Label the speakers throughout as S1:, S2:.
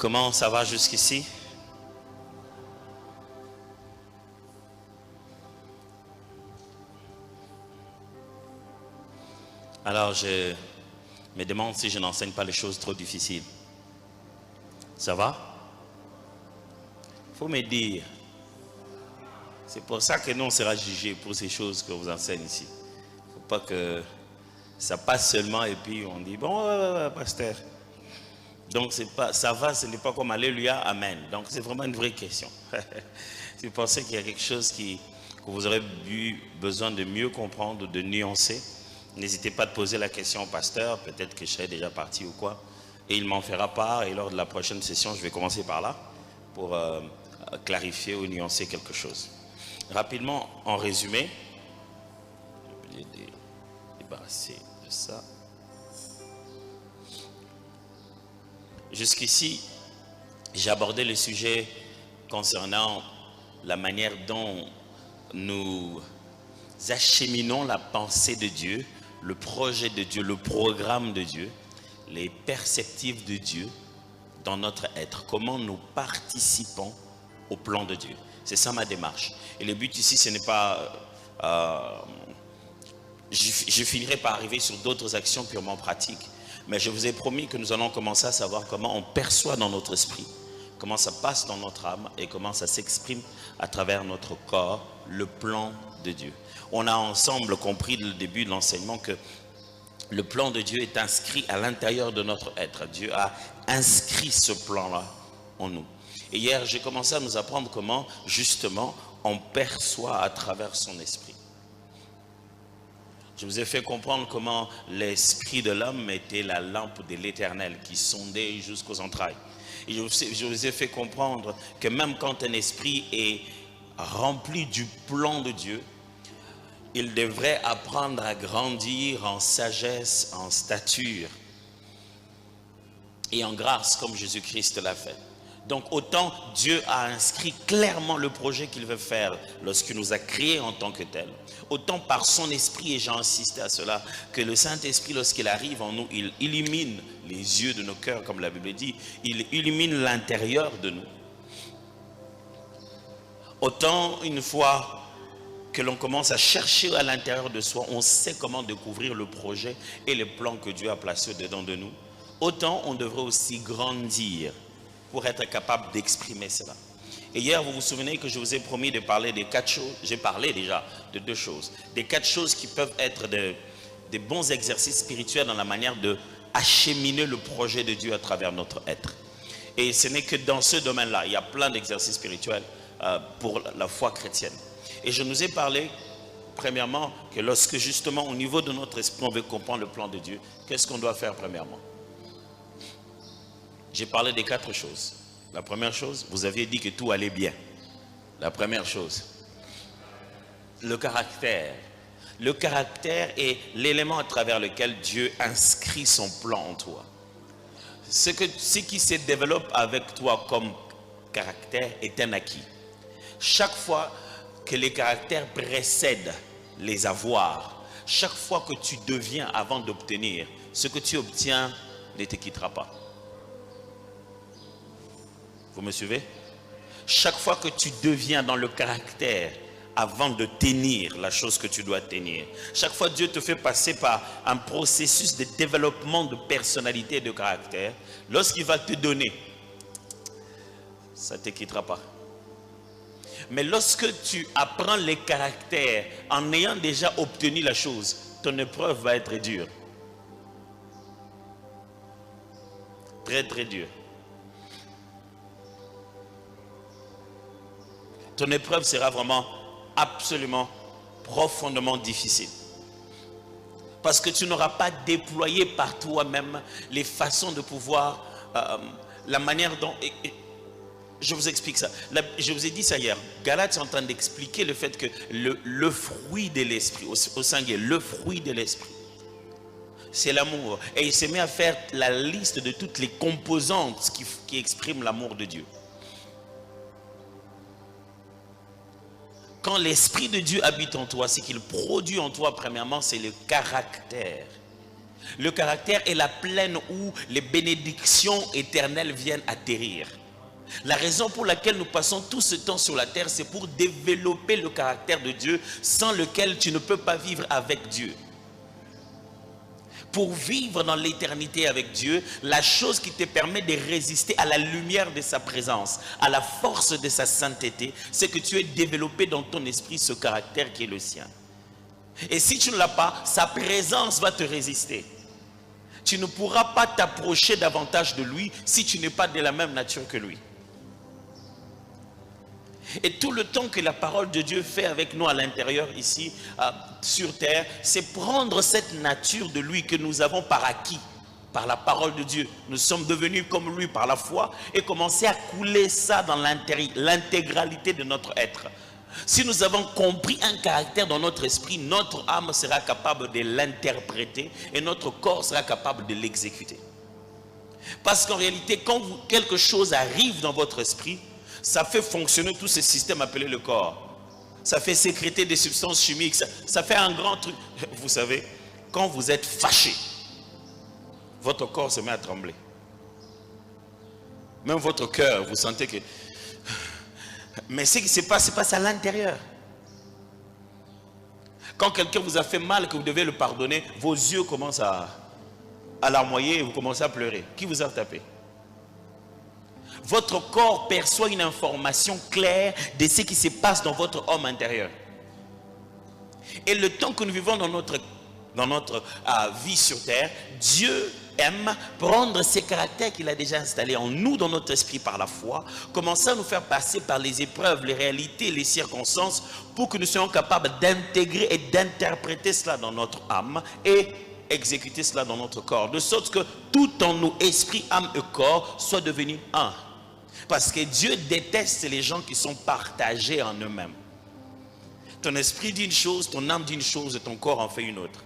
S1: Comment ça va jusqu'ici? Alors, je me demande si je n'enseigne pas les choses trop difficiles. Ça va? Il faut me dire. C'est pour ça que nous, on sera jugés pour ces choses que vous enseignez ici. Il ne faut pas que ça passe seulement et puis on dit, bon, pasteur. Donc, pas, ça va, ce n'est pas comme Alléluia, Amen. Donc, c'est vraiment une vraie question. Si vous pensez qu'il y a quelque chose que vous aurez besoin de mieux comprendre, de nuancer, n'hésitez pas à poser la question au pasteur. Peut-être que je serai déjà parti ou quoi. Et il m'en fera part. Et lors de la prochaine session, je vais commencer par là pour clarifier ou nuancer quelque chose. Rapidement, en résumé, je vais débarrasser de ça. Jusqu'ici, j'ai abordé le sujet concernant la manière dont nous acheminons la pensée de Dieu, le projet de Dieu, le programme de Dieu, les perspectives de Dieu dans notre être. Comment nous participons au plan de Dieu. C'est ça ma démarche. Et le but ici, ce n'est pas... je finirai par arriver sur d'autres actions purement pratiques. Mais je vous ai promis que nous allons commencer à savoir comment on perçoit dans notre esprit, comment ça passe dans notre âme et comment ça s'exprime à travers notre corps, le plan de Dieu. On a ensemble compris dès le début de l'enseignement que le plan de Dieu est inscrit à l'intérieur de notre être. Dieu a inscrit ce plan-là en nous. Et hier, j'ai commencé à nous apprendre comment, justement, on perçoit à travers son esprit. Je vous ai fait comprendre comment l'esprit de l'homme était la lampe de l'Éternel qui sondait jusqu'aux entrailles. Et je vous ai fait comprendre que même quand un esprit est rempli du plan de Dieu, il devrait apprendre à grandir en sagesse, en stature et en grâce comme Jésus-Christ l'a fait. Donc autant Dieu a inscrit clairement le projet qu'il veut faire lorsqu'il nous a créés en tant que tel. Autant par son esprit, et j'ai insisté à cela, que le Saint-Esprit lorsqu'il arrive en nous, il illumine les yeux de nos cœurs comme la Bible dit. Il illumine l'intérieur de nous. Autant une fois que l'on commence à chercher à l'intérieur de soi, on sait comment découvrir le projet et les plans que Dieu a placés dedans de nous. Autant on devrait aussi grandir pour être capable d'exprimer cela. Et hier, vous vous souvenez que je vous ai promis de parler des 4 choses. J'ai parlé déjà de 2 choses. Des 4 choses qui peuvent être des bons exercices spirituels dans la manière de acheminer le projet de Dieu à travers notre être. Et ce n'est que dans ce domaine-là. Il y a plein d'exercices spirituels pour la foi chrétienne. Et je nous ai parlé, premièrement, que lorsque justement au niveau de notre esprit, on veut comprendre le plan de Dieu, qu'est-ce qu'on doit faire premièrement? J'ai parlé des 4 choses. La première chose, vous aviez dit que tout allait bien. La première chose, le caractère. Le caractère est l'élément à travers lequel Dieu inscrit son plan en toi. Ce qui se développe avec toi comme caractère est un acquis. Chaque fois que les caractères précèdent les avoirs, chaque fois que tu deviens avant d'obtenir, ce que tu obtiens ne te quittera pas. Vous me suivez? Chaque fois que tu deviens dans le caractère avant de tenir la chose que tu dois tenir, chaque fois Dieu te fait passer par un processus de développement de personnalité et de caractère, lorsqu'il va te donner, ça ne te quittera pas. Mais lorsque tu apprends les caractères en ayant déjà obtenu la chose, ton épreuve va être dure. Très très dure. Ton épreuve sera vraiment absolument profondément difficile. Parce que tu n'auras pas déployé par toi-même les façons de pouvoir, la manière dont... je vous explique ça. Je vous ai dit ça hier. Galates est en train d'expliquer le fait que le fruit de l'esprit, au singulier, le fruit de l'esprit, c'est l'amour. Et il se met à faire la liste de toutes les composantes qui expriment l'amour de Dieu. Quand l'Esprit de Dieu habite en toi, ce qu'il produit en toi, premièrement, c'est le caractère. Le caractère est la plaine où les bénédictions éternelles viennent atterrir. La raison pour laquelle nous passons tout ce temps sur la terre, c'est pour développer le caractère de Dieu, sans lequel tu ne peux pas vivre avec Dieu. Pour vivre dans l'éternité avec Dieu, la chose qui te permet de résister à la lumière de sa présence, à la force de sa sainteté, c'est que tu aies développé dans ton esprit ce caractère qui est le sien. Et si tu ne l'as pas, sa présence va te résister. Tu ne pourras pas t'approcher davantage de lui si tu n'es pas de la même nature que lui. Et tout le temps que la parole de Dieu fait avec nous à l'intérieur ici, sur terre, c'est prendre cette nature de lui que nous avons par acquis, par la parole de Dieu. Nous sommes devenus comme lui par la foi et commencer à couler ça dans l'intégralité de notre être. Si nous avons compris un caractère dans notre esprit, notre âme sera capable de l'interpréter et notre corps sera capable de l'exécuter. Parce qu'en réalité, quand quelque chose arrive dans votre esprit, ça fait fonctionner tout ce système appelé le corps. Ça fait sécréter des substances chimiques. Ça fait un grand truc. Vous savez, quand vous êtes fâché, votre corps se met à trembler. Même votre cœur, vous sentez que... Mais ce qui se passe à l'intérieur. Quand quelqu'un vous a fait mal, que vous devez le pardonner, vos yeux commencent à larmoyer et vous commencez à pleurer. Qui vous a tapé? Votre corps perçoit une information claire de ce qui se passe dans votre homme intérieur. Et le temps que nous vivons dans notre vie sur terre, Dieu aime prendre ces caractères qu'il a déjà installés en nous, dans notre esprit par la foi, commencer à nous faire passer par les épreuves, les réalités, les circonstances, pour que nous soyons capables d'intégrer et d'interpréter cela dans notre âme et exécuter cela dans notre corps, de sorte que tout en nous, esprit, âme et corps, soit devenu un. Parce que Dieu déteste les gens qui sont partagés en eux-mêmes. Ton esprit dit une chose, ton âme dit une chose et ton corps en fait une autre.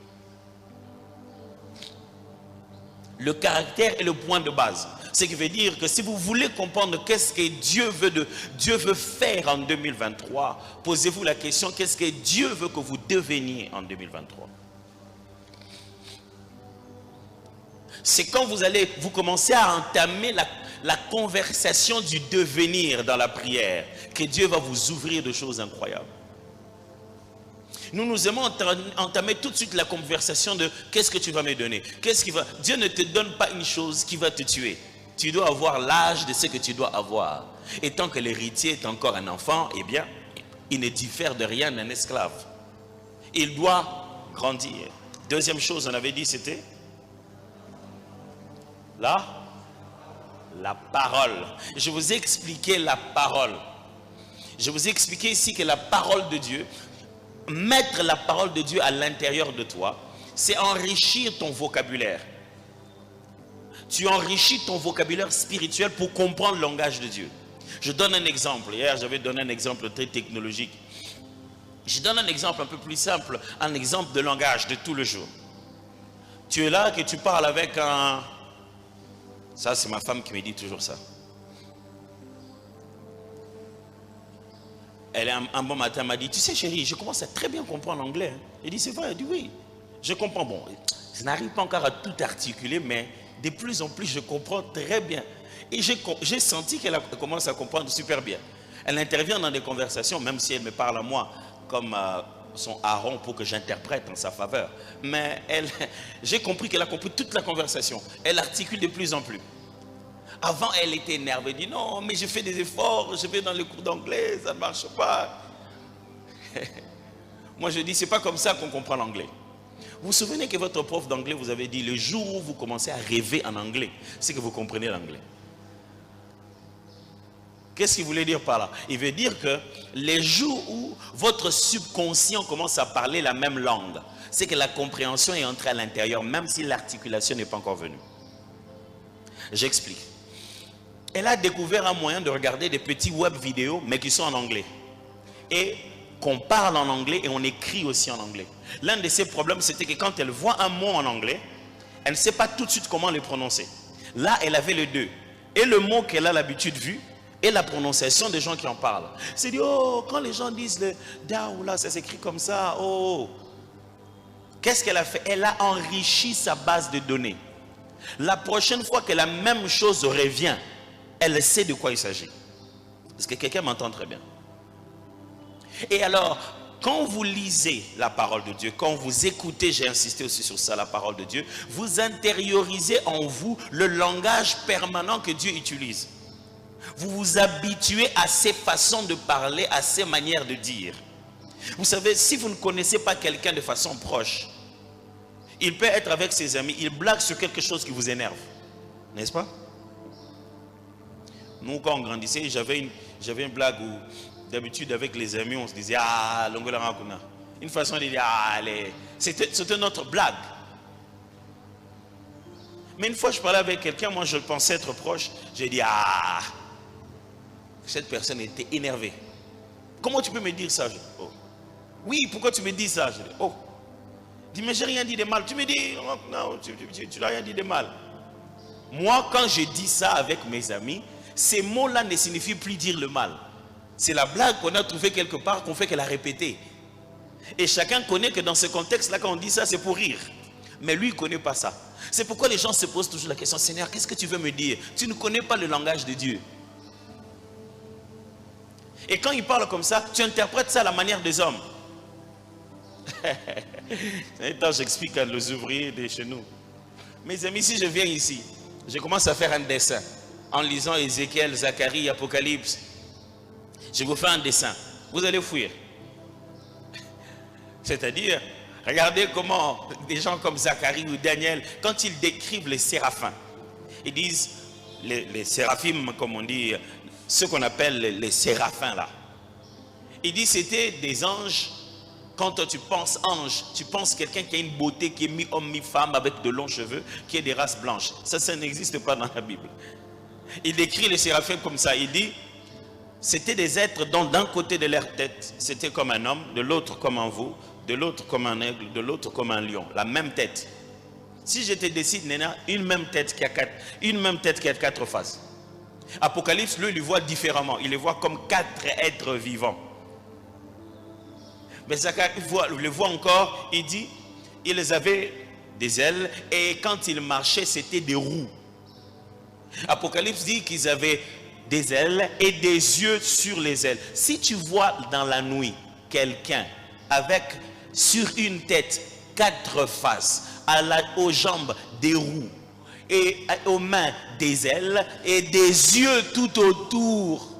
S1: Le caractère est le point de base. Ce qui veut dire que si vous voulez comprendre qu'est-ce que Dieu veut faire en 2023, posez-vous la question, qu'est-ce que Dieu veut que vous deveniez en 2023? C'est quand vous commencez à entamer la conversation du devenir dans la prière que Dieu va vous ouvrir de choses incroyables. Nous aimons entamer tout de suite la conversation de qu'est-ce que tu vas me donner? Dieu ne te donne pas une chose qui va te tuer. Tu dois avoir l'âge de ce que tu dois avoir. Et tant que l'héritier est encore un enfant, eh bien, il ne diffère de rien d'un esclave. Il doit grandir. Deuxième chose, on avait dit, c'était la parole. Je vous ai expliqué la parole. Je vous ai expliqué ici que la parole de Dieu, mettre la parole de Dieu à l'intérieur de toi, c'est enrichir ton vocabulaire. Tu enrichis ton vocabulaire spirituel pour comprendre le langage de Dieu. Je donne un exemple. Hier, j'avais donné un exemple très technologique. Je donne un exemple un peu plus simple, un exemple de langage de tout le jour. Tu es là, que tu parles avec un... Ça, c'est ma femme qui me dit toujours ça. Elle, un bon matin, m'a dit, tu sais chérie, je commence à très bien comprendre l'anglais. Elle dit, c'est vrai? Elle dit, oui, je comprends. Bon, je n'arrive pas encore à tout articuler, mais de plus en plus, je comprends très bien. Et j'ai senti qu'elle commence à comprendre super bien. Elle intervient dans des conversations, même si elle me parle à moi comme son Aaron pour que j'interprète en sa faveur. Mais j'ai compris qu'elle a compris toute la conversation. Elle articule de plus en plus. Avant, elle était énervée. Elle dit, non, mais je fais des efforts, je vais dans les cours d'anglais, ça ne marche pas. Moi, je dis, c'est pas comme ça qu'on comprend l'anglais. Vous vous souvenez que votre prof d'anglais vous avait dit, le jour où vous commencez à rêver en anglais, c'est que vous comprenez l'anglais. Qu'est-ce qu'il voulait dire par là? Il veut dire que les jours où votre subconscient commence à parler la même langue, c'est que la compréhension est entrée à l'intérieur, même si l'articulation n'est pas encore venue. J'explique. Elle a découvert un moyen de regarder des petits web vidéos, mais qui sont en anglais. Et qu'on parle en anglais et on écrit aussi en anglais. L'un de ses problèmes, c'était que quand elle voit un mot en anglais, elle ne sait pas tout de suite comment le prononcer. Là, elle avait les deux. Et le mot qu'elle a l'habitude vu, et la prononciation des gens qui en parlent. C'est dit, oh, quand les gens disent le da ou là, ça s'écrit comme ça, oh. Qu'est-ce qu'elle a fait? Elle a enrichi sa base de données. La prochaine fois que la même chose revient, elle sait de quoi il s'agit. Est-ce que quelqu'un m'entend très bien? Et alors, quand vous lisez la parole de Dieu, quand vous écoutez, j'ai insisté aussi sur ça, la parole de Dieu, vous intériorisez en vous le langage permanent que Dieu utilise. Vous vous habituez à ses façons de parler, à ses manières de dire. Vous savez, si vous ne connaissez pas quelqu'un de façon proche, il peut être avec ses amis, il blague sur quelque chose qui vous énerve. N'est-ce pas? Nous, quand on grandissait, j'avais une blague où, d'habitude, avec les amis, on se disait, ah, l'ongola rakuna. Une façon de dire, ah, allez. C'était notre blague. Mais une fois, je parlais avec quelqu'un, moi, je pensais être proche. J'ai dit, ah, cette personne était énervée. Comment tu peux me dire ça? Oh. Oui, pourquoi tu me dis ça? Je dis, oh. Dis, mais j'ai rien dit de mal. Tu me dis, non, tu n'as rien dit de mal. Moi, quand je dis ça avec mes amis, ces mots-là ne signifient plus dire le mal. C'est la blague qu'on a trouvée quelque part, qu'on fait qu'elle a répété. Et chacun connaît que dans ce contexte-là, quand on dit ça, c'est pour rire. Mais lui, il ne connaît pas ça. C'est pourquoi les gens se posent toujours la question, Seigneur, qu'est-ce que tu veux me dire? Tu ne connais pas le langage de Dieu. Et quand il parle comme ça, tu interprètes ça à la manière des hommes. Un temps, j'explique à nos ouvriers de chez nous. Mes amis, si je viens ici, je commence à faire un dessin. En lisant Ézéchiel, Zacharie, Apocalypse. Je vous fais un dessin. Vous allez fuir. C'est-à-dire, regardez comment des gens comme Zacharie ou Daniel, quand ils décrivent les séraphins, ils disent, les séraphim, comme on dit, ceux qu'on appelle les séraphins là. Ils disent c'était des anges. Quand toi tu penses ange, tu penses quelqu'un qui a une beauté, qui est mi-homme, mi-femme, avec de longs cheveux, qui est des races blanches. Ça n'existe pas dans la Bible. Il décrit les séraphins comme ça. Il dit, c'était des êtres dont d'un côté de leur tête, c'était comme un homme, de l'autre comme un veau, de l'autre comme un aigle, de l'autre comme un lion. La même tête. Si je te décide, Néna, une même tête qui a quatre faces. Apocalypse, lui, il le voit différemment. Il les voit comme quatre êtres vivants. Mais Zacharie le voit encore, il dit, ils avaient des ailes et quand ils marchaient, c'était des roues. Apocalypse dit qu'ils avaient des ailes et des yeux sur les ailes. Si tu vois dans la nuit quelqu'un avec sur une tête quatre faces, aux jambes des roues et aux mains des ailes et des yeux tout autour,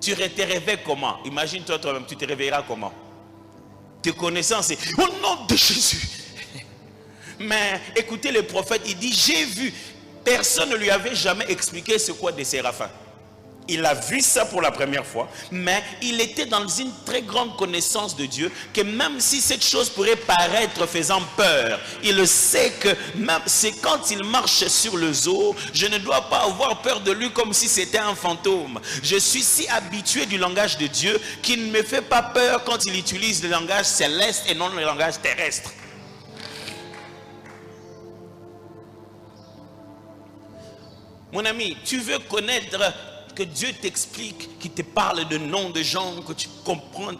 S1: tu te réveilles comment? Imagine-toi toi-même, tu te réveilleras comment? Te connaissant, c'est au nom de Jésus. Mais écoutez le prophète, il dit, j'ai vu. Personne ne lui avait jamais expliqué ce qu'est des séraphins. Il a vu ça pour la première fois, mais il était dans une très grande connaissance de Dieu, que même si cette chose pourrait paraître faisant peur, il sait que même c'est quand il marche sur le zoo, je ne dois pas avoir peur de lui comme si c'était un fantôme. Je suis si habitué du langage de Dieu qu'il ne me fait pas peur quand il utilise le langage céleste et non le langage terrestre. Mon ami, tu veux connaître, que Dieu t'explique, qu'il te parle de noms de gens, que tu comprends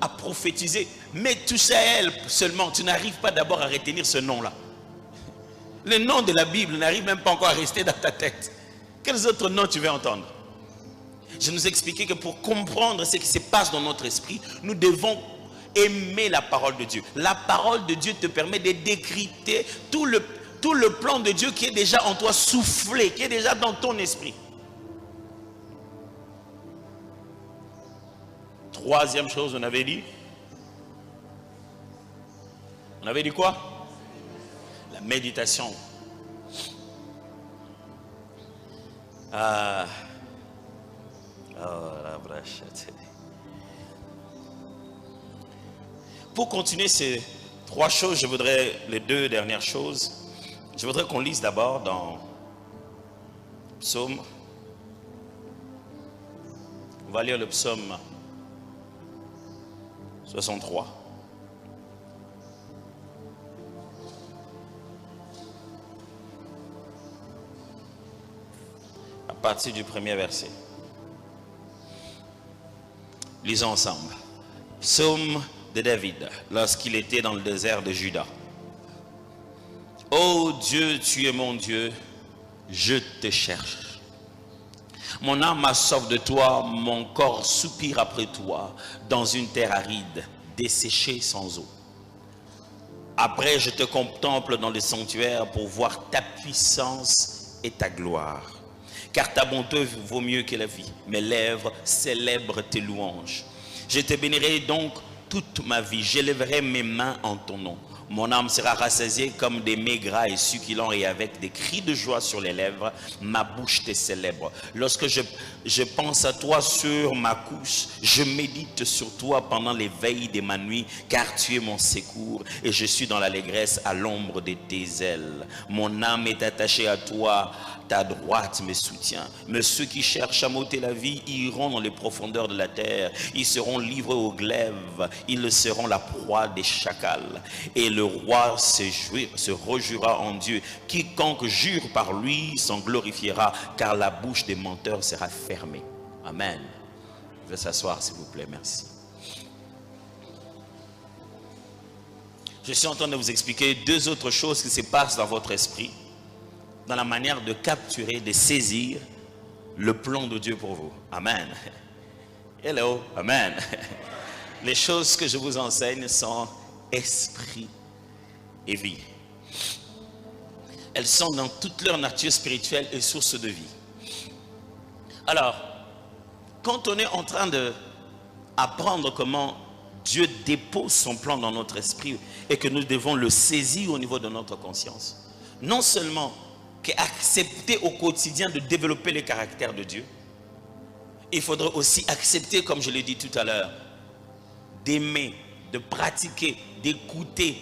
S1: à prophétiser. Mais tu sais elle seulement, tu n'arrives pas d'abord à retenir ce nom-là. Le nom de la Bible n'arrive même pas encore à rester dans ta tête. Quels autres noms tu veux entendre? Je nous expliquais que pour comprendre ce qui se passe dans notre esprit, nous devons aimer la parole de Dieu. La parole de Dieu te permet de décrypter tout le plan de Dieu qui est déjà en toi soufflé, qui est déjà dans ton esprit. Troisième chose, on avait dit. On avait dit quoi? La méditation. Pour continuer ces trois choses, je voudrais, les deux dernières choses, je voudrais qu'on lise d'abord dans Psaume. On va lire le psaume 63. À partir du premier verset. Lisons ensemble. Psaume de David, lorsqu'il était dans le désert de Juda. Ô Dieu, tu es mon Dieu, je te cherche. Mon âme a soif de toi, mon corps soupire après toi, dans une terre aride, desséchée sans eau. Après, je te contemple dans le sanctuaire pour voir ta puissance et ta gloire. Car ta bonté vaut mieux que la vie. Mes lèvres célèbrent tes louanges. Je te bénirai donc toute ma vie. J'élèverai mes mains en ton nom. Mon âme sera rassasiée comme des mets gras et succulents et avec des cris de joie sur les lèvres, ma bouche te célèbre. Lorsque je pense à toi sur ma couche, je médite sur toi pendant les veilles de ma nuit, car tu es mon secours et je suis dans l'allégresse à l'ombre de tes ailes. Mon âme est attachée à toi, ta droite me soutient. Mais ceux qui cherchent à m'ôter la vie iront dans les profondeurs de la terre. Ils seront livrés aux glaives. Ils seront la proie des chacals. Et le roi se rejura en Dieu. Quiconque jure par lui s'en glorifiera, car la bouche des menteurs sera fermée. Amen. Je vais s'asseoir s'il vous plaît, merci. Je suis en train de vous expliquer deux autres choses qui se passent dans votre esprit, dans la manière de capturer, de saisir le plan de Dieu pour vous. Amen. Hello. Amen. Les choses que je vous enseigne sont esprit et vie. Elles sont dans toute leur nature spirituelle et source de vie. Alors, quand on est en train d'apprendre comment Dieu dépose son plan dans notre esprit et que nous devons le saisir au niveau de notre conscience, non seulement accepter au quotidien de développer les caractères de Dieu, il faudrait aussi accepter, comme je l'ai dit tout à l'heure, d'aimer, de pratiquer, d'écouter,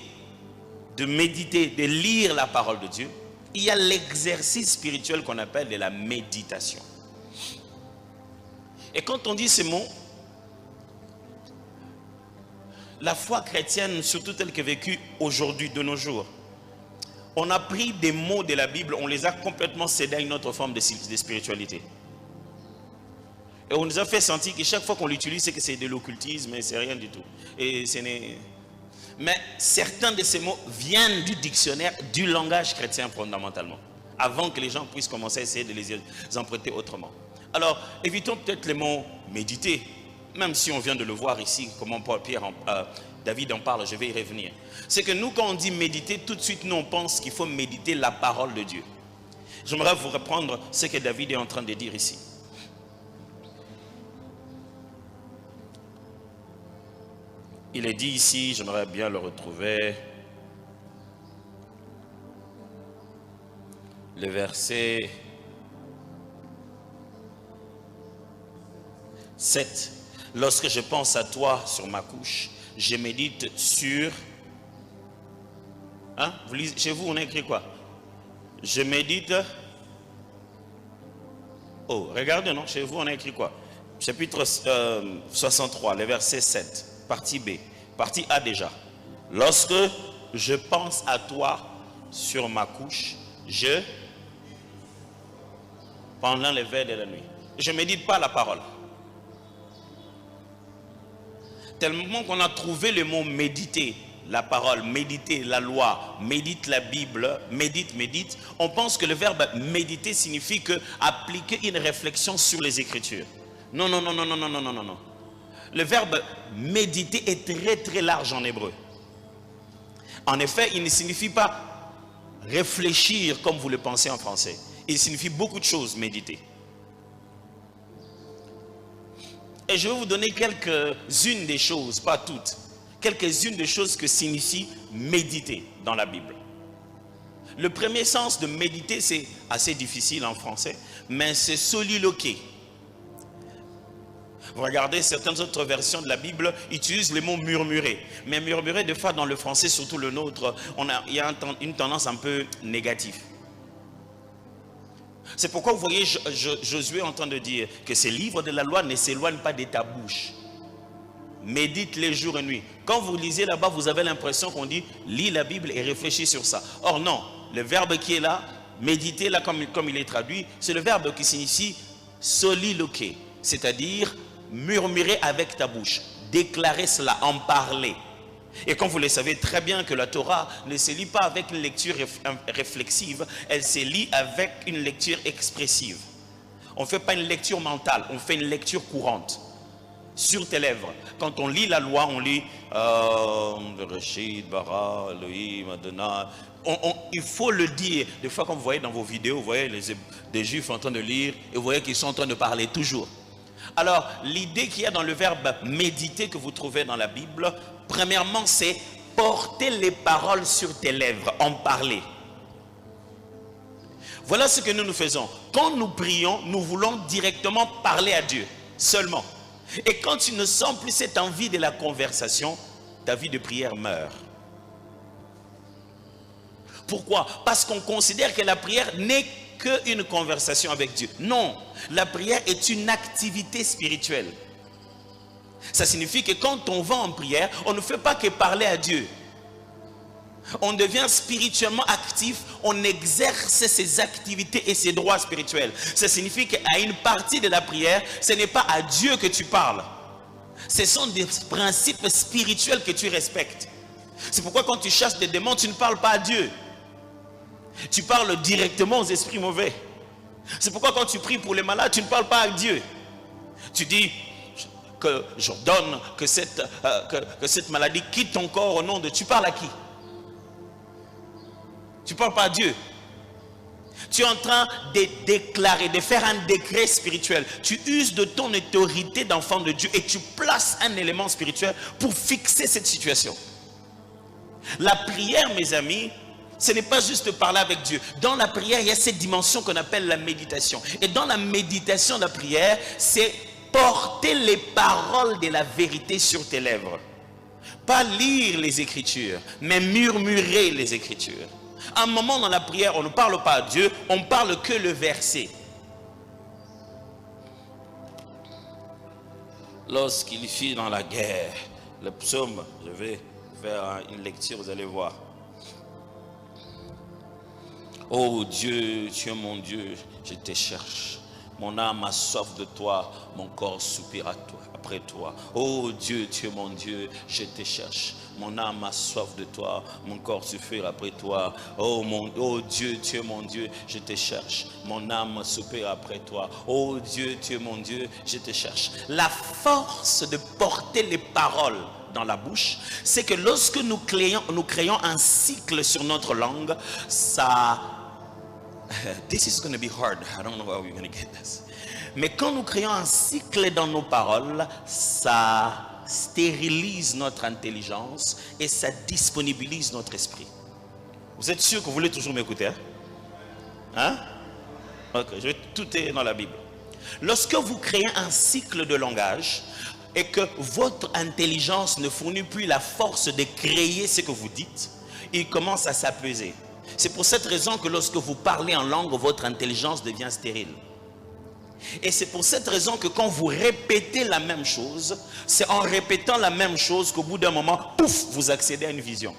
S1: de méditer, de lire la parole de Dieu. Il y a l'exercice spirituel qu'on appelle de la méditation. Et quand on dit ces mots, la foi chrétienne, surtout telle qu'elle est vécue aujourd'hui, de nos jours, on a pris des mots de la Bible, on les a complètement cédés à une autre forme de spiritualité. Et on nous a fait sentir que chaque fois qu'on l'utilise, c'est que c'est de l'occultisme et c'est rien du tout. Et ce n'est... Mais certains de ces mots viennent du dictionnaire, du langage chrétien fondamentalement, avant que les gens puissent commencer à essayer de les emprunter autrement. Alors, évitons peut-être les mots méditer, même si on vient de le voir ici, comment David en parle, je vais y revenir. C'est que nous, quand on dit méditer, tout de suite, nous, on pense qu'il faut méditer la parole de Dieu. J'aimerais vous reprendre ce que David est en train de dire ici. Il est dit ici, j'aimerais bien le retrouver, le verset 7. Lorsque je pense à toi sur ma couche, je médite sur... Hein? Chez vous, on a écrit quoi? Je médite... Oh, regardez, non? Chez vous, on a écrit quoi? Chapitre 63, le verset 7, partie B. Partie A déjà. Lorsque je pense à toi sur ma couche, pendant les veilles de la nuit, je ne médite pas la parole. Tellement qu'on a trouvé le mot méditer, la parole, méditer la loi, médite la Bible, médite, on pense que le verbe méditer signifie que appliquer une réflexion sur les Écritures. Non. Le verbe méditer est très très large en hébreu. En effet, il ne signifie pas réfléchir comme vous le pensez en français. Il signifie beaucoup de choses, méditer. Et je vais vous donner quelques-unes des choses, pas toutes, quelques-unes des choses que signifie méditer dans la Bible. Le premier sens de méditer, c'est assez difficile en français, mais c'est soliloquer. Vous regardez, certaines autres versions de la Bible utilisent le mot murmurer. Mais murmurer, des fois, dans le français, surtout le nôtre, il y a une tendance un peu négative. C'est pourquoi vous voyez Josué en train de dire que ces livres de la loi ne s'éloignent pas de ta bouche. Médite les jours et nuits. Quand vous lisez là-bas, vous avez l'impression qu'on dit lis la Bible et réfléchis sur ça. Or non, le verbe qui est là, méditer là comme il est traduit, c'est le verbe qui signifie soliloquer, c'est-à-dire murmurer avec ta bouche, déclarer cela, en parler. Et comme vous le savez très bien que la Torah ne se lit pas avec une lecture réflexive, elle se lit avec une lecture expressive. On ne fait pas une lecture mentale, on fait une lecture courante sur tes lèvres. Quand on lit la loi, on lit Rachid, Bara, Elohim, Adonai. Il faut le dire. Des fois, comme vous voyez dans vos vidéos, vous voyez des juifs en train de lire et vous voyez qu'ils sont en train de parler toujours. Alors, l'idée qu'il y a dans le verbe méditer que vous trouvez dans la Bible, premièrement, c'est porter les paroles sur tes lèvres, en parler. Voilà ce que nous faisons. Quand nous prions, nous voulons directement parler à Dieu, seulement. Et quand tu ne sens plus cette envie de la conversation, ta vie de prière meurt. Pourquoi? Parce qu'on considère que la prière n'est qu'une conversation avec Dieu. Non, la prière est une activité spirituelle. Ça signifie que quand on va en prière, on ne fait pas que parler à Dieu. On devient spirituellement actif, on exerce ses activités et ses droits spirituels. Ça signifie qu'à une partie de la prière, ce n'est pas à Dieu que tu parles. Ce sont des principes spirituels que tu respectes. C'est pourquoi quand tu chasses des démons, tu ne parles pas à Dieu. Tu parles directement aux esprits mauvais. C'est pourquoi quand tu pries pour les malades, tu ne parles pas à Dieu. Tu dis que j'ordonne que cette maladie quitte ton corps au nom de... Tu parles à qui? Tu ne parles pas à Dieu. Tu es en train de déclarer, de faire un décret spirituel. Tu uses de ton autorité d'enfant de Dieu et tu places un élément spirituel pour fixer cette situation. La prière, mes amis, ce n'est pas juste parler avec Dieu. Dans la prière, il y a cette dimension qu'on appelle la méditation. Et dans la méditation de la prière, c'est porter les paroles de la vérité sur tes lèvres. Pas lire les Écritures, mais murmurer les Écritures. À un moment dans la prière, on ne parle pas à Dieu, on parle que le verset. Lorsqu'il fut dans la guerre, le psaume, je vais faire une lecture, vous allez voir. Oh Dieu, tu es mon Dieu, je te cherche. Mon âme a soif de toi, mon corps soupire après toi. Oh Dieu, tu es mon Dieu, je te cherche. Mon âme a soif de toi, mon corps soupire après toi. Oh Dieu, tu es mon Dieu, je te cherche. Mon âme soupire après toi. Oh Dieu, tu es mon Dieu, je te cherche. La force de porter les paroles dans la bouche, c'est que lorsque nous créons un cycle sur notre langue, ça... This is going to be hard. I don't know how we're going to get this. Mais quand nous créons un cycle dans nos paroles, ça stérilise notre intelligence et ça disponibilise notre esprit. Vous êtes sûr que vous voulez toujours m'écouter? Hein? Ok, tout est dans la Bible. Lorsque vous créez un cycle de langage et que votre intelligence ne fournit plus la force de créer ce que vous dites, il commence à s'apaiser. C'est pour cette raison que lorsque vous parlez en langue, votre intelligence devient stérile. Et c'est pour cette raison que quand vous répétez la même chose, c'est en répétant la même chose qu'au bout d'un moment, pouf, vous accédez à une vision.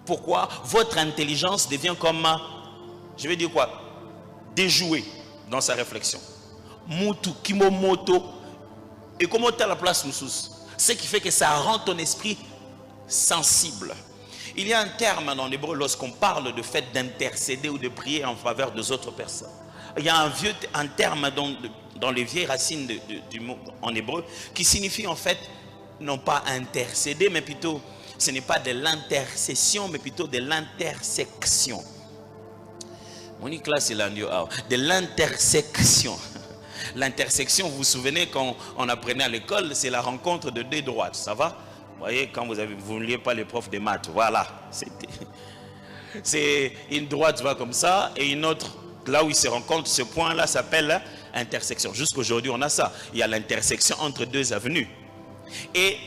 S1: Pourquoi? Votre intelligence devient comme, je vais dire quoi? Déjouée dans sa réflexion. Mutu, kimomoto. Et comment tu as la place, Moussous? Ce qui fait que ça rend ton esprit sensible. Il y a un terme en hébreu lorsqu'on parle de fait d'intercéder ou de prier en faveur des autres personnes. Il y a un terme dans les vieilles racines du mot en hébreu qui signifie en fait non pas intercéder, mais plutôt ce n'est pas de l'intercession, mais plutôt de l'intersection. Monique là c'est de l'intersection. L'intersection, vous vous souvenez quand on apprenait à l'école, c'est la rencontre de deux droites, ça va? Vous voyez, quand vous ne liez pas les profs de maths, voilà. C'est une droite va comme ça et une autre, là où ils se rencontrent, ce point-là s'appelle intersection. Jusqu'aujourd'hui, on a ça. Il y a l'intersection entre deux avenues. Et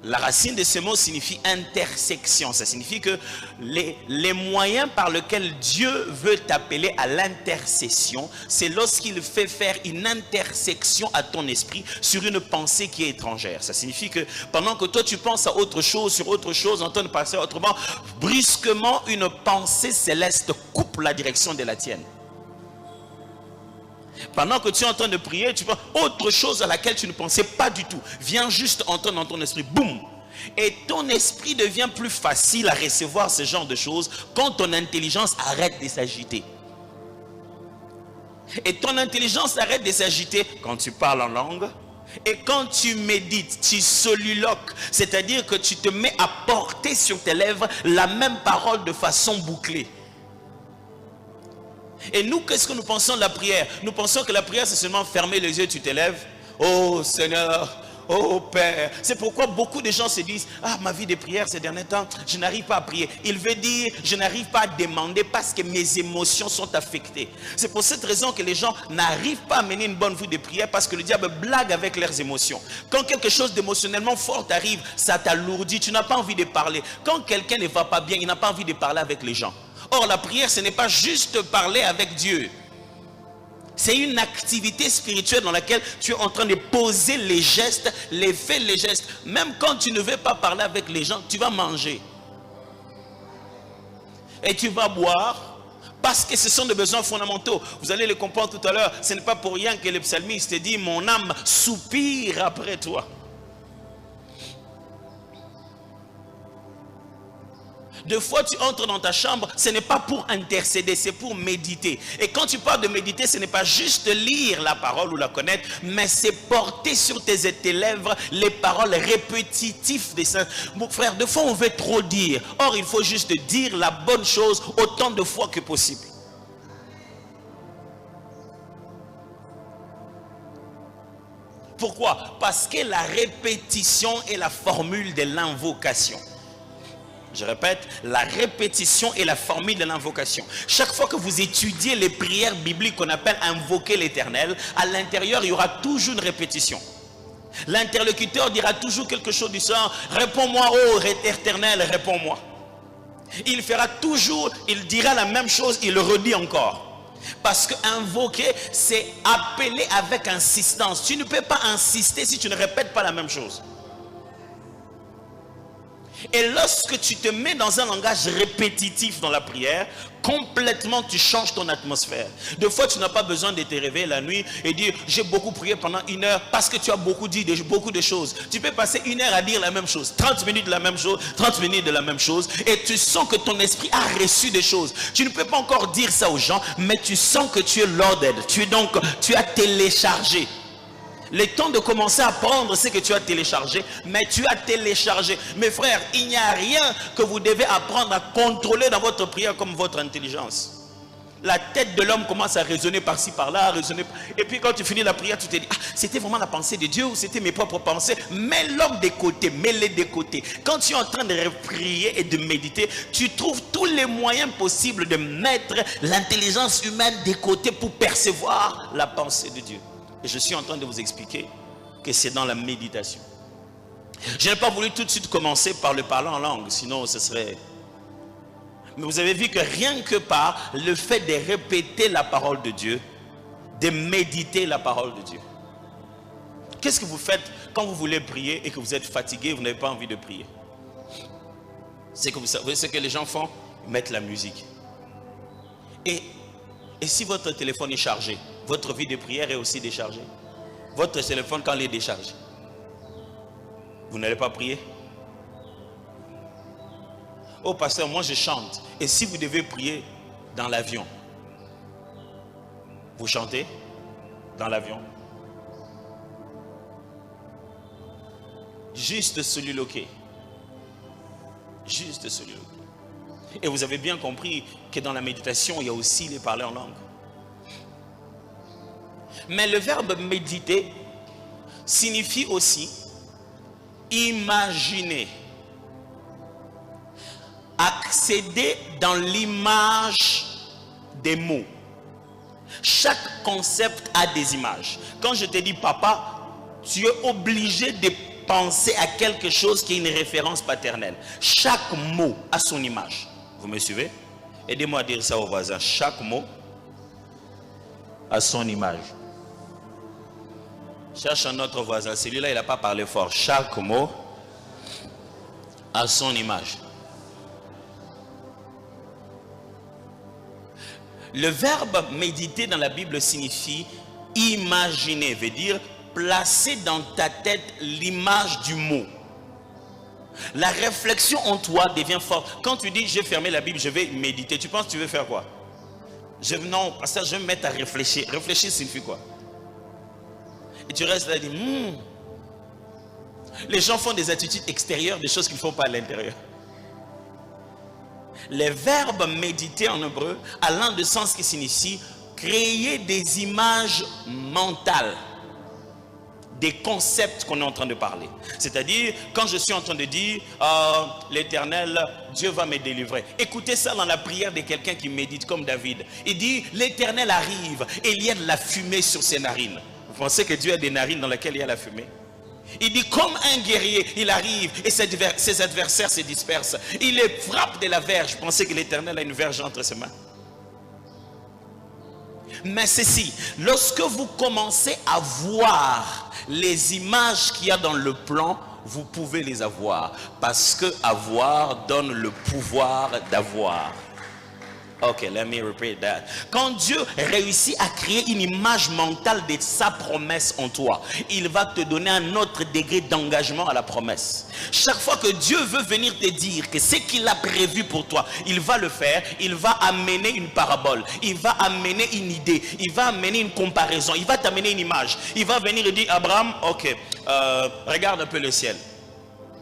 S1: la racine de ce mot signifie intersection. Ça signifie que les moyens par lesquels Dieu veut t'appeler à l'intercession, c'est lorsqu'il fait faire une intersection à ton esprit sur une pensée qui est étrangère. Ça signifie que pendant que toi tu penses à autre chose, sur autre chose, en train de passer autrement, brusquement une pensée céleste coupe la direction de la tienne. Pendant que tu es en train de prier, tu vois autre chose à laquelle tu ne pensais pas du tout. Vient juste entrer dans ton esprit, boum. Et ton esprit devient plus facile à recevoir ce genre de choses quand ton intelligence arrête de s'agiter. Et ton intelligence arrête de s'agiter quand tu parles en langue. Et quand tu médites, tu soliloques, c'est-à-dire que tu te mets à porter sur tes lèvres la même parole de façon bouclée. Et nous, qu'est-ce que nous pensons de la prière? Nous pensons que la prière, c'est seulement fermer les yeux, tu te lèves. Oh Seigneur, oh Père. C'est pourquoi beaucoup de gens se disent, ah, ma vie de prière ces derniers temps, je n'arrive pas à prier. Il veut dire, je n'arrive pas à demander parce que mes émotions sont affectées. C'est pour cette raison que les gens n'arrivent pas à mener une bonne vie de prière, parce que le diable blague avec leurs émotions. Quand quelque chose d'émotionnellement fort arrive, ça t'alourdit, tu n'as pas envie de parler. Quand quelqu'un ne va pas bien, il n'a pas envie de parler avec les gens. Or, la prière, ce n'est pas juste parler avec Dieu. C'est une activité spirituelle dans laquelle tu es en train de poser les gestes, les faits, les gestes. Même quand tu ne veux pas parler avec les gens, tu vas manger. Et tu vas boire, parce que ce sont des besoins fondamentaux. Vous allez les comprendre tout à l'heure. Ce n'est pas pour rien que le psalmiste dit, mon âme soupire après toi. Deux fois tu entres dans ta chambre, ce n'est pas pour intercéder, c'est pour méditer. Et quand tu parles de méditer, ce n'est pas juste lire la parole ou la connaître, mais c'est porter sur tes lèvres les paroles répétitives des saints. Mon frère, deux fois on veut trop dire. Or, il faut juste dire la bonne chose autant de fois que possible. Pourquoi? Parce que la répétition est la formule de l'invocation. Je répète, la répétition est la formule de l'invocation. Chaque fois que vous étudiez les prières bibliques qu'on appelle invoquer l'Éternel, à l'intérieur, il y aura toujours une répétition. L'interlocuteur dira toujours quelque chose du genre, réponds-moi, ô Éternel, réponds-moi. Il fera toujours, il dira la même chose, il le redit encore. Parce que invoquer, c'est appeler avec insistance. Tu ne peux pas insister si tu ne répètes pas la même chose. Et lorsque tu te mets dans un langage répétitif dans la prière, complètement tu changes ton atmosphère. Des fois tu n'as pas besoin de te réveiller la nuit et dire j'ai beaucoup prié pendant 1 heure parce que tu as beaucoup dit beaucoup de choses. Tu peux passer 1 heure à dire la même chose, 30 minutes de la même chose, 30 minutes de la même chose, et tu sens que ton esprit a reçu des choses. Tu ne peux pas encore dire ça aux gens, mais tu sens que tu es loaded, tu as téléchargé. Le temps de commencer à prendre ce que tu as téléchargé, mais tu as téléchargé. Mes frères, il n'y a rien que vous devez apprendre à contrôler dans votre prière comme votre intelligence. La tête de l'homme commence à raisonner par-ci, par-là, et puis quand tu finis la prière, tu te dis, ah, c'était vraiment la pensée de Dieu ou c'était mes propres pensées? Mets l'homme de côté, mets-les de côté. Quand tu es en train de prier et de méditer, tu trouves tous les moyens possibles de mettre l'intelligence humaine de côté pour percevoir la pensée de Dieu. Et je suis en train de vous expliquer que c'est dans la méditation. Je n'ai pas voulu tout de suite commencer par le parler en langue, sinon ce serait... Mais vous avez vu que rien que par le fait de répéter la parole de Dieu, de méditer la parole de Dieu. Qu'est-ce que vous faites quand vous voulez prier et que vous êtes fatigué, vous n'avez pas envie de prier? C'est que vous savez ce que les gens font? Ils mettent la musique. Et si votre téléphone est chargé, votre vie de prière est aussi déchargée. Votre téléphone, quand il est déchargé, vous n'allez pas prier? Oh pasteur, moi je chante. Et si vous devez prier dans l'avion, vous chantez dans l'avion? Juste soliloquer. Juste soliloquer. Et vous avez bien compris que dans la méditation, il y a aussi les parler en langue. Mais le verbe méditer signifie aussi imaginer, accéder dans l'image des mots. Chaque concept a des images. Quand je te dis papa, tu es obligé de penser à quelque chose qui est une référence paternelle. Chaque mot a son image. Vous me suivez? Aidez-moi à dire ça aux voisins. Chaque mot a son image. Cherche un autre voisin. Celui-là, il n'a pas parlé fort. Chaque mot a son image. Le verbe méditer dans la Bible signifie Imaginer veut dire placer dans ta tête l'image du mot. La réflexion en toi devient forte. Quand tu dis je vais fermer la Bible, je vais méditer, tu penses que tu veux faire quoi? Non, parce que je vais me mettre à réfléchir. Réfléchir signifie quoi? Et tu restes là et dis Les gens font des attitudes extérieures, des choses qu'ils ne font pas à l'intérieur. Les verbes méditer en hébreu a l'un de sens qui signifie créer des images mentales, des concepts qu'on est en train de parler. C'est-à-dire, quand je suis en train de dire l'Éternel, Dieu va me délivrer. Écoutez ça dans la prière de quelqu'un qui médite comme David. Il dit, l'Éternel arrive et il y a de la fumée sur ses narines. Vous pensez que Dieu a des narines dans lesquelles il y a la fumée? Il dit, comme un guerrier, il arrive et ses adversaires se dispersent. Il les frappe de la verge. Vous pensez que l'Éternel a une verge entre ses mains? Mais ceci, lorsque vous commencez à voir les images qu'il y a dans le plan, vous pouvez les avoir. Parce que avoir donne le pouvoir d'avoir. Ok, let me repeat that. Quand Dieu réussit à créer une image mentale de sa promesse en toi, il va te donner un autre degré d'engagement à la promesse. Chaque fois que Dieu veut venir te dire que ce qu'il a prévu pour toi, il va le faire. Il va amener une parabole, il va amener une idée, il va amener une comparaison, il va t'amener une image. Il va venir et dire, Abraham, ok, regarde un peu le ciel.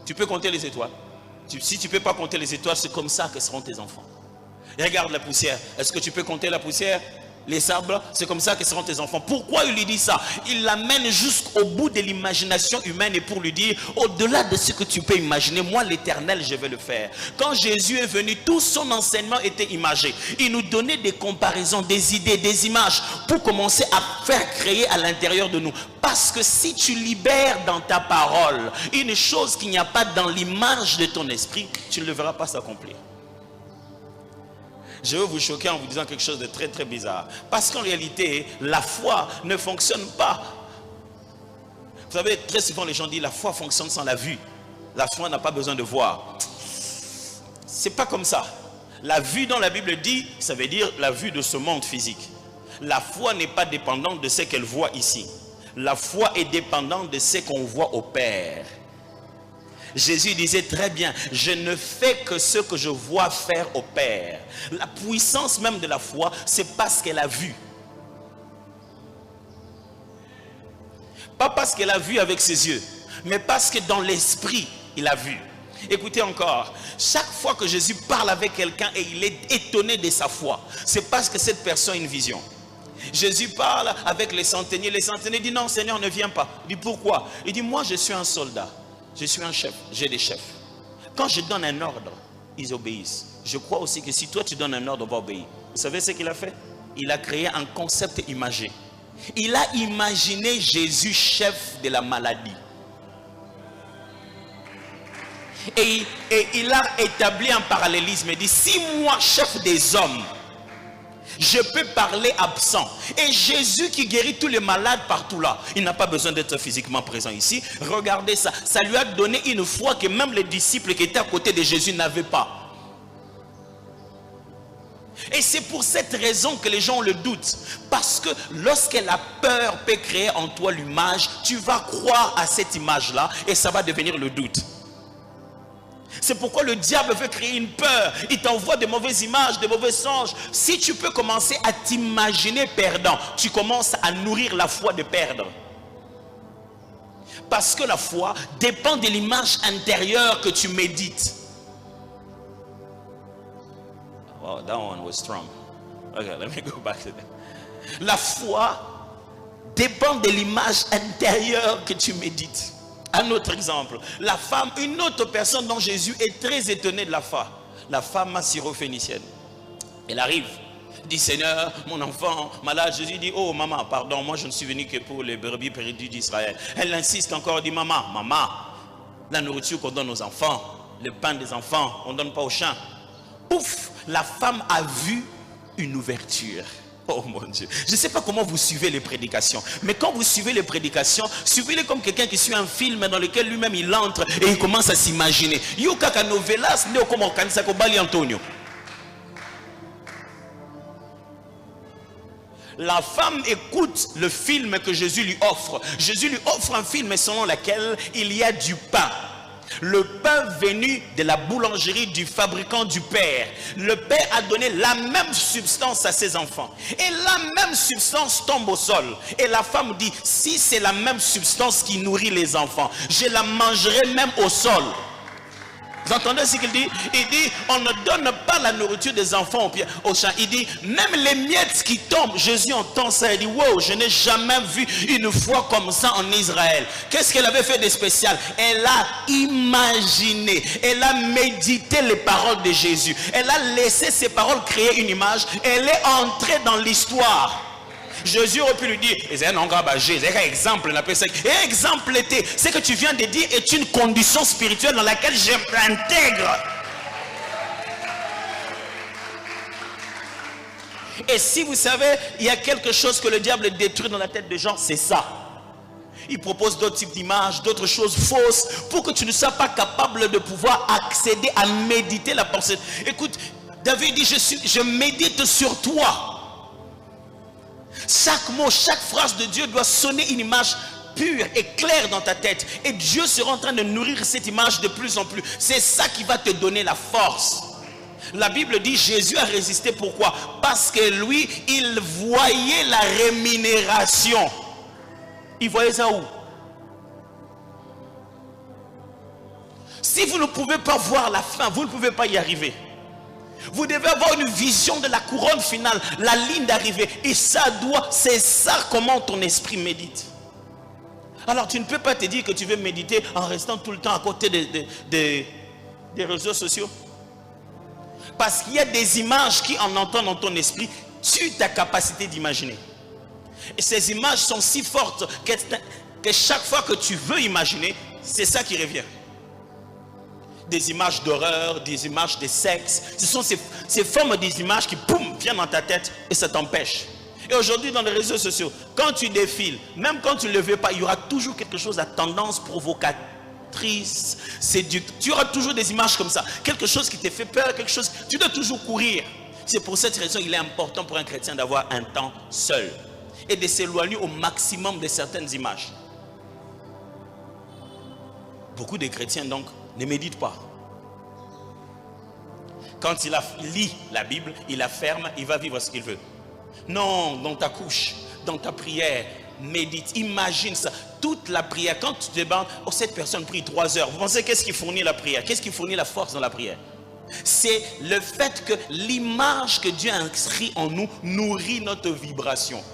S1: Tu peux compter les étoiles? Si tu ne peux pas compter les étoiles, c'est comme ça que seront tes enfants. Regarde la poussière. Est-ce que tu peux compter la poussière? Les sables, c'est comme ça que seront tes enfants. Pourquoi il lui dit ça? Il l'amène jusqu'au bout de l'imagination humaine et pour lui dire, au-delà de ce que tu peux imaginer, moi l'Éternel, je vais le faire. Quand Jésus est venu, tout son enseignement était imagé. Il nous donnait des comparaisons, des idées, des images pour commencer à faire créer à l'intérieur de nous. Parce que si tu libères dans ta parole une chose qu'il n'y a pas dans l'image de ton esprit, tu ne le verras pas s'accomplir. Je vais vous choquer en vous disant quelque chose de très très bizarre. Parce qu'en réalité, la foi ne fonctionne pas. Vous savez, très souvent les gens disent la foi fonctionne sans la vue. La foi n'a pas besoin de voir. C'est pas comme ça. La vue dans la Bible dit, ça veut dire la vue de ce monde physique. La foi n'est pas dépendante de ce qu'elle voit ici. La foi est dépendante de ce qu'on voit au Père. Jésus disait très bien, je ne fais que ce que je vois faire au Père. La puissance même de la foi, c'est parce qu'elle a vu. Pas parce qu'elle a vu avec ses yeux, mais parce que dans l'esprit, il a vu. Écoutez encore, chaque fois que Jésus parle avec quelqu'un et il est étonné de sa foi, c'est parce que cette personne a une vision. Jésus parle avec les centeniers disent non Seigneur, ne viens pas. Il dit pourquoi? Il dit moi je suis un soldat. Je suis un chef, j'ai des chefs. Quand je donne un ordre, ils obéissent. Je crois aussi que si toi tu donnes un ordre, on va obéir. Vous savez ce qu'il a fait? Il a créé un concept imagé. Il a imaginé Jésus chef de la maladie. Et il a établi un parallélisme. Il dit, si moi, chef des hommes, je peux parler absent. Et Jésus qui guérit tous les malades partout là, il n'a pas besoin d'être physiquement présent ici. Regardez ça. Ça lui a donné une foi que même les disciples qui étaient à côté de Jésus n'avaient pas. Et c'est pour cette raison que les gens le doutent. Parce que lorsque la peur peut créer en toi l'image, tu vas croire à cette image-là et ça va devenir le doute. C'est pourquoi le diable veut créer une peur. Il t'envoie de mauvaises images, de mauvais songes. Si tu peux commencer à t'imaginer perdant, tu commences à nourrir la foi de perdre. Parce que la foi dépend de l'image intérieure que tu médites. Oh, that one was strong. Okay, let me go back to that. La foi dépend de l'image intérieure que tu médites. Un autre exemple, la femme, une autre personne dont Jésus est très étonné de la foi, la femme syrophénicienne. Elle arrive, dit Seigneur, mon enfant malade. Jésus dit, oh maman, pardon, moi je ne suis venu que pour les brebis perdues d'Israël. Elle insiste encore, dit maman, la nourriture qu'on donne aux enfants, le pain des enfants, on ne donne pas aux chiens. Pouf, la femme a vu une ouverture. Oh mon Dieu, je ne sais pas comment vous suivez les prédications, mais quand vous suivez les prédications, suivez-les comme quelqu'un qui suit un film dans lequel lui-même il entre et il commence à s'imaginer. La femme écoute le film que Jésus lui offre. Jésus lui offre un film selon lequel il y a du pain. Le pain venu de la boulangerie du fabricant du Père. Le Père a donné la même substance à ses enfants. Et la même substance tombe au sol. Et la femme dit, si c'est la même substance qui nourrit les enfants, je la mangerai même au sol. Vous entendez ce qu'il dit? Il dit, on ne donne pas la nourriture des enfants au champ. Il dit, même les miettes qui tombent, Jésus entend ça et dit, wow, je n'ai jamais vu une foi comme ça en Israël. Qu'est-ce qu'elle avait fait de spécial? Elle a imaginé, elle a médité les paroles de Jésus. Elle a laissé ses paroles créer une image. Elle est entrée dans l'histoire. Jésus aurait pu lui dire, c'est un exemple, exemple était, ce que tu viens de dire est une condition spirituelle dans laquelle je m'intègre. Et si vous savez, il y a quelque chose que le diable détruit dans la tête des gens, c'est ça. Il propose d'autres types d'images, d'autres choses fausses, pour que tu ne sois pas capable de pouvoir accéder à méditer la pensée. Écoute, David dit, je médite sur toi. Chaque mot, chaque phrase de Dieu doit sonner une image pure et claire dans ta tête. Et Dieu sera en train de nourrir cette image de plus en plus. C'est ça qui va te donner la force. La Bible dit Jésus a résisté. Pourquoi? Parce que lui, il voyait la rémunération. Il voyait ça où? Si vous ne pouvez pas voir la fin, vous ne pouvez pas y arriver. Vous devez avoir une vision de la couronne finale, la ligne d'arrivée. Et ça c'est ça comment ton esprit médite. Alors tu ne peux pas te dire que tu veux méditer en restant tout le temps à côté des réseaux sociaux. Parce qu'il y a des images qui en entendent dans ton esprit, tuent ta capacité d'imaginer. Et ces images sont si fortes que chaque fois que tu veux imaginer, c'est ça qui revient. Des images d'horreur, des images de sexe. Ce sont ces formes des images qui, boum, viennent dans ta tête et ça t'empêche. Et aujourd'hui, dans les réseaux sociaux, quand tu défiles, même quand tu ne le veux pas, il y aura toujours quelque chose à tendance provocatrice, séductrice. Tu auras toujours des images comme ça. Quelque chose qui te fait peur, quelque chose... Tu dois toujours courir. C'est pour cette raison qu'il est important pour un chrétien d'avoir un temps seul. Et de s'éloigner au maximum de certaines images. Beaucoup de chrétiens, donc, ne médite pas. Quand il lit la Bible, il la ferme, il va vivre ce qu'il veut. Non, dans ta couche, dans ta prière, médite, imagine ça. Toute la prière, quand tu te demandes, oh, cette personne prie 3 heures. Vous pensez qu'est-ce qui fournit la prière? Qu'est-ce qui fournit la force dans la prière? C'est le fait que l'image que Dieu a inscrite en nous nourrit notre vibration.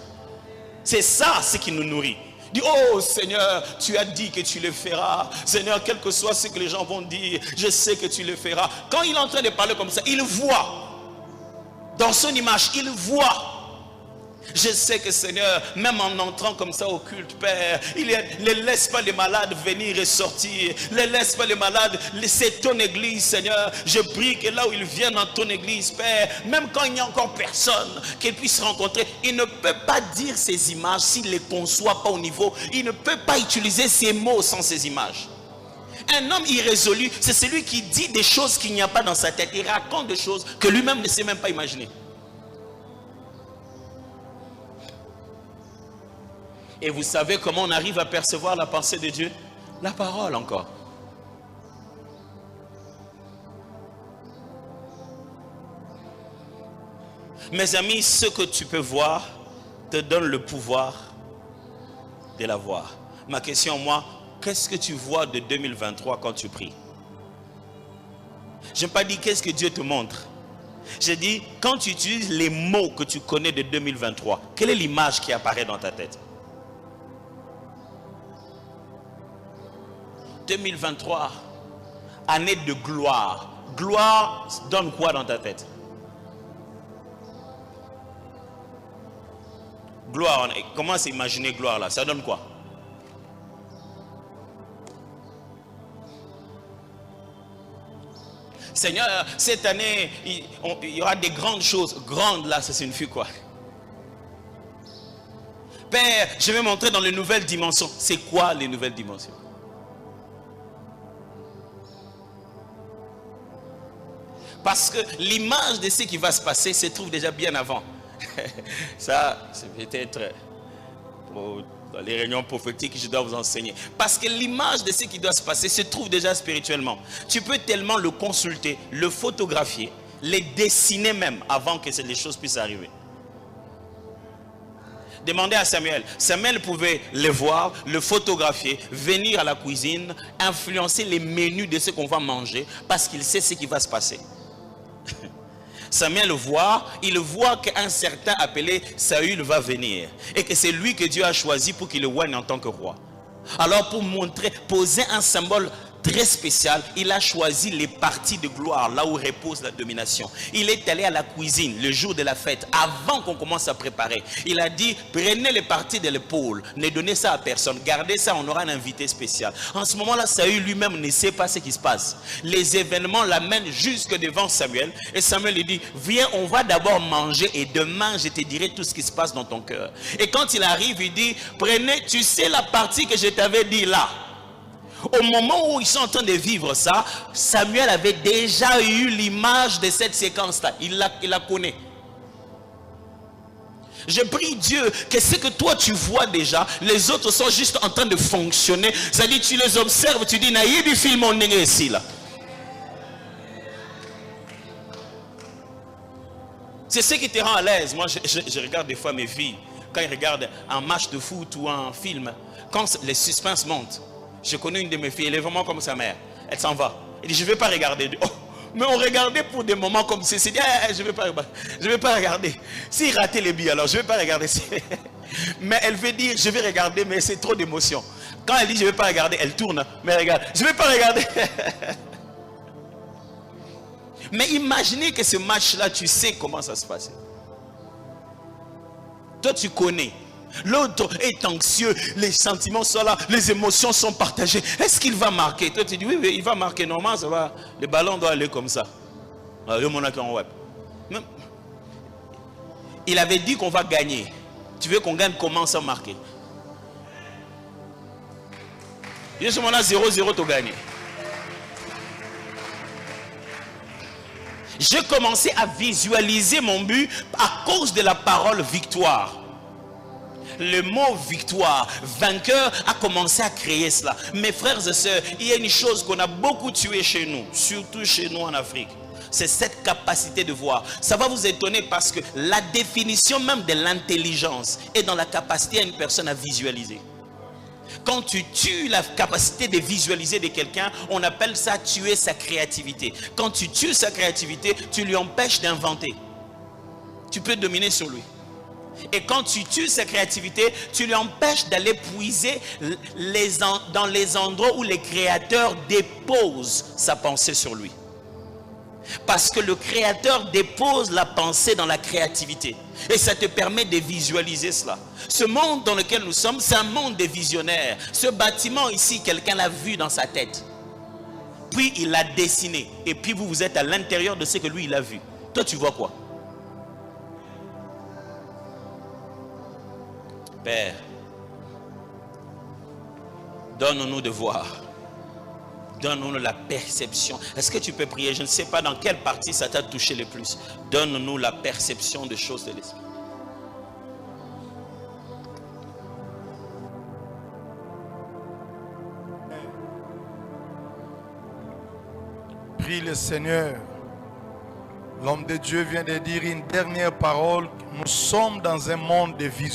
S1: C'est ça ce qui nous nourrit. Dis, oh Seigneur, tu as dit que tu le feras. Seigneur, quel que soit ce que les gens vont dire, je sais que tu le feras. Quand il est en train de parler comme ça, il voit. Dans son image, il voit. Je sais que Seigneur, même en entrant comme ça au culte, Père, ne laisse pas les malades venir et sortir. Ne laisse pas les malades, c'est ton église, Seigneur. Je prie que là où ils viennent dans ton église, Père, même quand il n'y a encore personne, qu'ils puissent rencontrer. Il ne peut pas dire ces images s'il ne les conçoit pas au niveau. Il ne peut pas utiliser ces mots sans ces images. Un homme irrésolu, c'est celui qui dit des choses qu'il n'y a pas dans sa tête. Il raconte des choses que lui-même ne sait même pas imaginer. Et vous savez comment on arrive à percevoir la pensée de Dieu? La parole encore. Mes amis, ce que tu peux voir te donne le pouvoir de la voir. Ma question, moi, qu'est-ce que tu vois de 2023 quand tu pries? Je n'ai pas dit qu'est-ce que Dieu te montre. J'ai dit, quand tu utilises les mots que tu connais de 2023, quelle est l'image qui apparaît dans ta tête? 2023, année de gloire. Gloire donne quoi dans ta tête? Gloire, comment s'imaginer gloire là? Ça donne quoi? Seigneur, cette année, il y aura des grandes choses. Grandes là, ça signifie quoi? Père, je vais m'entrer dans les nouvelles dimensions. C'est quoi les nouvelles dimensions? Parce que l'image de ce qui va se passer se trouve déjà bien avant. Ça, c'est peut-être dans les réunions prophétiques que je dois vous enseigner. Parce que l'image de ce qui doit se passer se trouve déjà spirituellement. Tu peux tellement le consulter, le photographier, les dessiner même avant que les choses puissent arriver. Demandez à Samuel. Samuel pouvait le voir, le photographier, venir à la cuisine, influencer les menus de ce qu'on va manger parce qu'il sait ce qui va se passer. Samuel voit, il voit qu'un certain appelé Saül va venir et que c'est lui que Dieu a choisi pour qu'il le règne en tant que roi. Alors pour montrer, poser un symbole très spécial, il a choisi les parties de gloire, là où repose la domination. Il est allé à la cuisine le jour de la fête, avant qu'on commence à préparer. Il a dit, prenez les parties de l'épaule, ne donnez ça à personne, gardez ça, on aura un invité spécial. En ce moment-là, Saül lui-même ne sait pas ce qui se passe. Les événements l'amènent jusque devant Samuel, et Samuel lui dit, viens, on va d'abord manger, et demain, je te dirai tout ce qui se passe dans ton cœur. Et quand il arrive, il dit, prenez, tu sais la partie que je t'avais dit là. Au moment où ils sont en train de vivre ça, Samuel avait déjà eu l'image de cette séquence-là. Il la connaît. Je prie Dieu que ce que toi tu vois déjà, les autres sont juste en train de fonctionner. C'est-à-dire tu les observes, tu dis, naïbi film on est ici là. C'est ce qui te rend à l'aise. Moi je regarde des fois mes filles, quand ils regardent un match de foot ou un film, quand les suspens montent. Je connais une de mes filles, elle est vraiment comme sa mère. Elle s'en va. Elle dit, je ne vais pas regarder. Oh, mais on regardait pour des moments comme ceci. Elle dit, je ne vais pas regarder. S'il ratait les billes, alors je ne vais pas regarder. Mais elle veut dire, je vais regarder, mais c'est trop d'émotion. Quand elle dit, je ne vais pas regarder, elle tourne. Mais regarde, je ne vais pas regarder. Mais imaginez que ce match-là, tu sais comment ça se passe. Toi, tu connais. L'autre est anxieux, les sentiments sont là, les émotions sont partagées. Est-ce qu'il va marquer? Toi tu dis oui, il va marquer, normalement ça va. Le ballon doit aller comme ça. Il avait dit qu'on va gagner. Tu veux qu'on gagne comment sans marquer? Il y a ce moment-là 0-0 tu gagnes. J'ai commencé à visualiser mon but à cause de la parole victoire. Le mot victoire, vainqueur, a commencé à créer cela. Mes frères et sœurs, il y a une chose qu'on a beaucoup tué chez nous, surtout chez nous en Afrique. C'est cette capacité de voir. Ça va vous étonner parce que la définition même de l'intelligence est dans la capacité à une personne à visualiser. Quand tu tues la capacité de visualiser de quelqu'un, on appelle ça tuer sa créativité. Quand tu tues sa créativité, tu lui empêches d'inventer. Tu peux dominer sur lui. Et quand tu tues sa créativité, tu lui empêches d'aller puiser dans les endroits où les créateurs déposent sa pensée sur lui. Parce que le créateur dépose la pensée dans la créativité. Et ça te permet de visualiser cela. Ce monde dans lequel nous sommes, c'est un monde de visionnaires. Ce bâtiment ici, quelqu'un l'a vu dans sa tête. Puis il l'a dessiné. Et puis vous êtes à l'intérieur de ce que lui il a vu. Toi tu vois quoi? Père, donne-nous de voir. Donne-nous la perception. Est-ce que tu peux prier? Je ne sais pas dans quelle partie ça t'a touché le plus. Donne-nous la perception des choses de l'esprit.
S2: Prie le Seigneur. L'homme de Dieu vient de dire une dernière parole. Nous sommes dans un monde de vision.